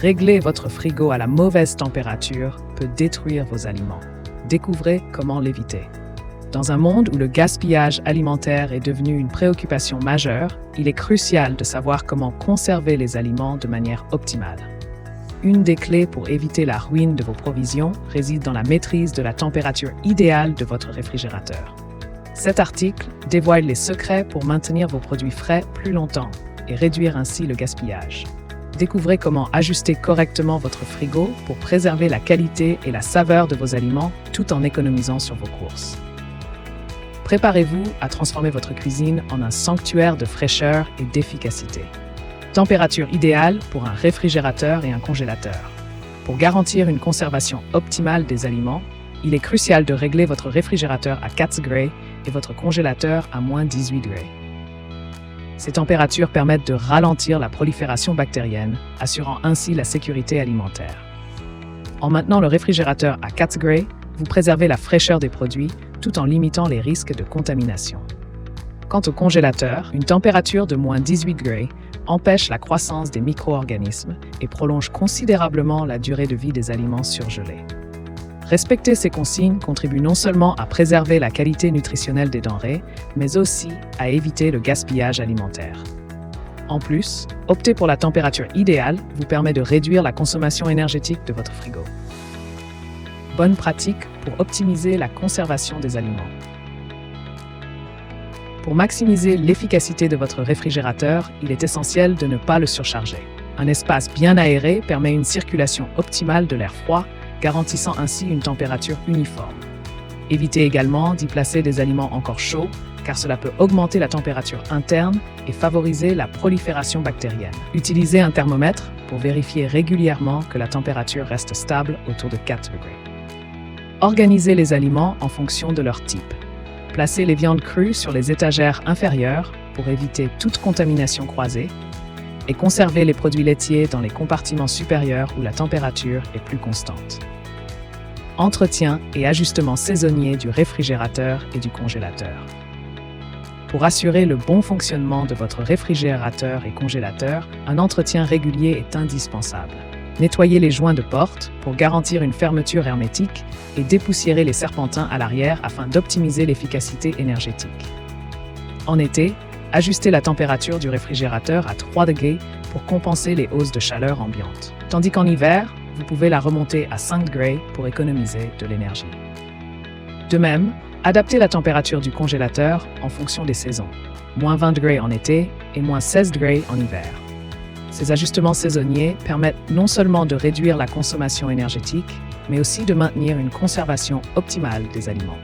Régler votre frigo à la mauvaise température peut détruire vos aliments. Découvrez comment l'éviter. Dans un monde où le gaspillage alimentaire est devenu une préoccupation majeure, il est crucial de savoir comment conserver les aliments de manière optimale. Une des clés pour éviter la ruine de vos provisions réside dans la maîtrise de la température idéale de votre réfrigérateur. Cet article dévoile les secrets pour maintenir vos produits frais plus longtemps et réduire ainsi le gaspillage. Découvrez comment ajuster correctement votre frigo pour préserver la qualité et la saveur de vos aliments tout en économisant sur vos courses. Préparez-vous à transformer votre cuisine en un sanctuaire de fraîcheur et d'efficacité. Température idéale pour un réfrigérateur et un congélateur. Pour garantir une conservation optimale des aliments, il est crucial de régler votre réfrigérateur à 4 degrés et votre congélateur à moins 18 degrés. Ces températures permettent de ralentir la prolifération bactérienne, assurant ainsi la sécurité alimentaire. En maintenant le réfrigérateur à 4 degrés, vous préservez la fraîcheur des produits tout en limitant les risques de contamination. Quant au congélateur, une température de moins 18 degrés empêche la croissance des micro-organismes et prolonge considérablement la durée de vie des aliments surgelés. Respecter ces consignes contribue non seulement à préserver la qualité nutritionnelle des denrées, mais aussi à éviter le gaspillage alimentaire. En plus, opter pour la température idéale vous permet de réduire la consommation énergétique de votre frigo. Bonne pratique pour optimiser la conservation des aliments. Pour maximiser l'efficacité de votre réfrigérateur, il est essentiel de ne pas le surcharger. Un espace bien aéré permet une circulation optimale de l'air froid, garantissant ainsi une température uniforme. Évitez également d'y placer des aliments encore chauds, car cela peut augmenter la température interne et favoriser la prolifération bactérienne. Utilisez un thermomètre pour vérifier régulièrement que la température reste stable autour de 4 degrés. Organisez les aliments en fonction de leur type. Placez les viandes crues sur les étagères inférieures pour éviter toute contamination croisée et conservez les produits laitiers dans les compartiments supérieurs où la température est plus constante. Entretien et ajustement saisonnier du réfrigérateur et du congélateur. Pour assurer le bon fonctionnement de votre réfrigérateur et congélateur, un entretien régulier est indispensable. Nettoyez les joints de porte pour garantir une fermeture hermétique et dépoussiérez les serpentins à l'arrière afin d'optimiser l'efficacité énergétique. En été, ajustez la température du réfrigérateur à 3 degrés pour compenser les hausses de chaleur ambiante. Tandis qu'en hiver, vous pouvez la remonter à 5 degrés pour économiser de l'énergie. De même, adaptez la température du congélateur en fonction des saisons. Moins 20 degrés en été et moins 16 degrés en hiver. Ces ajustements saisonniers permettent non seulement de réduire la consommation énergétique, mais aussi de maintenir une conservation optimale des aliments.